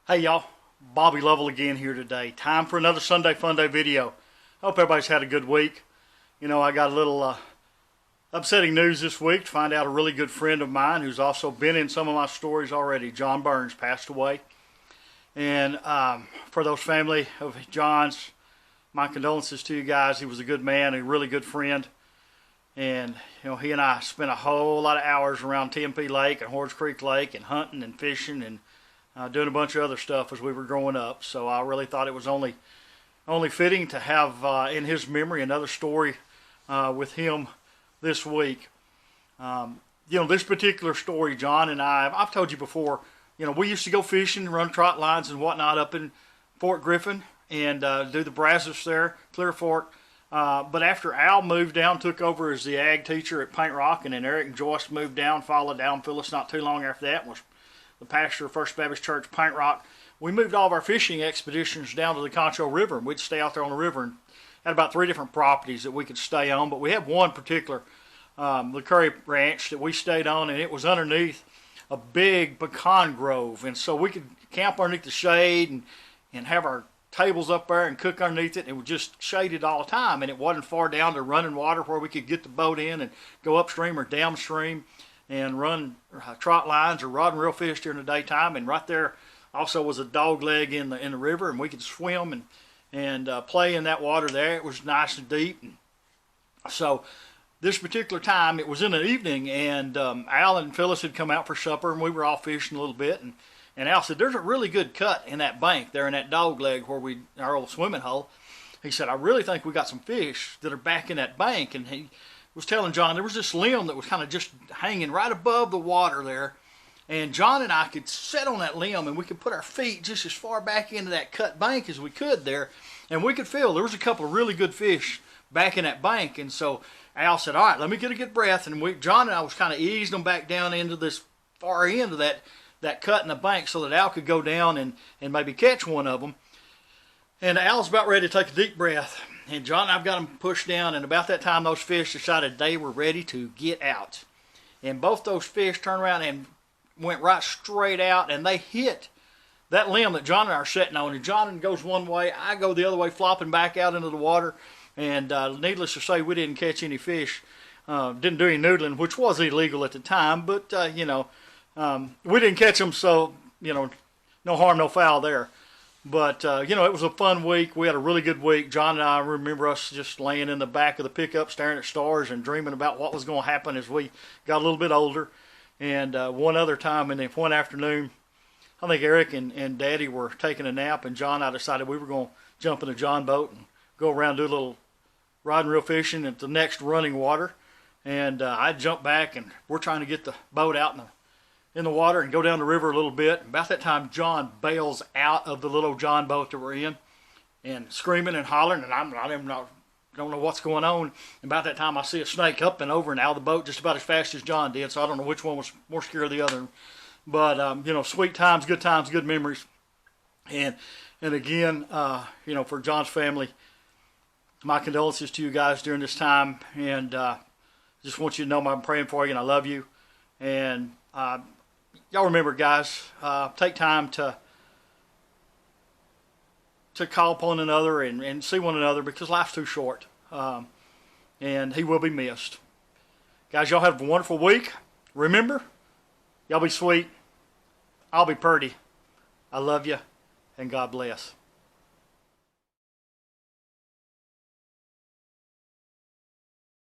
Hey y'all, Bobby Lovell again here today. Time for another Sunday Funday video. Hope everybody's had a good week. You know, I got a little upsetting news this week to find out a really good friend of mine who's also been in some of my stories already, John Burns, passed away. And for those family of John's, my condolences to you guys. He was a good man, a really good friend. And, you know, he and I spent a whole lot of hours around Tempe Lake and Horse Creek Lake and hunting and fishing and doing a bunch of other stuff as we were growing up. So I really thought it was only fitting to have in his memory another story with him this week. You know, this particular story, John and I've told you before, you know, we used to go fishing, run trot lines and whatnot up in Fort Griffin and do the Brazos there, Clear Fork. But after Al moved down, took over as the ag teacher at Paint Rock, and then Eric and Joyce moved down, followed down Phyllis not too long after that, was the pastor of First Baptist Church, Paint Rock. We moved all of our fishing expeditions down to the Concho River, and we'd stay out there on the river and had about 3 different properties that we could stay on. But we had one particular, the Curry Ranch, that we stayed on, and it was underneath a big pecan grove. And so we could camp underneath the shade and have our tables up there and cook underneath it. It was just shaded all the time, and it wasn't far down to running water where we could get the boat in and go upstream or downstream and run trot lines or rod and reel fish during the daytime. And right there also was a dog leg in the river, and we could swim and play in that water there. It was nice and deep. And so this particular time, it was in the evening, and Al and Phyllis had come out for supper, and we were all fishing a little bit. And Al said, "There's a really good cut in that bank there in that dog leg where our old swimming hole." He said, "I really think we got some fish that are back in that bank." And he was telling John there was this limb that was kind of just hanging right above the water there. And John and I could sit on that limb, and we could put our feet just as far back into that cut bank as we could there. And we could feel there was a couple of really good fish back in that bank. And so Al said, "All right, let me get a good breath." And John and I was kind of easing them back down into this far end of that cut in the bank so that Al could go down and maybe catch one of them. And Al's about ready to take a deep breath. And John and I've got them pushed down, and about that time those fish decided they were ready to get out. And both those fish turned around and went right straight out, and they hit that limb that John and I are sitting on. And John goes one way, I go the other way, flopping back out into the water. And needless to say, we didn't catch any fish. Didn't do any noodling, which was illegal at the time, but you know, we didn't catch them, so you know, no harm, no foul there. But, you know, it was a fun week. We had a really good week. John and I remember us just laying in the back of the pickup staring at stars and dreaming about what was going to happen as we got a little bit older. And one other time, and then one afternoon, I think Eric and Daddy were taking a nap, and John and I decided we were going to jump in a John boat and go around, do a little rod and reel fishing at the next running water. And I jumped back, and we're trying to get the boat out in the water and go down the river a little bit. About that time, John bails out of the little John boat that we're in and screaming and hollering, and I don't know what's going on. And about that time, I see a snake up and over and out of the boat just about as fast as John did, so I don't know which one was more scared of the other. But, you know, sweet times, good memories. And again, you know, for John's family, my condolences to you guys during this time. And just want you to know I'm praying for you, and I love you. And y'all remember, guys, take time to call upon another and see one another, because life's too short, and he will be missed. Guys, y'all have a wonderful week. Remember, y'all be sweet. I'll be purty. I love you, and God bless.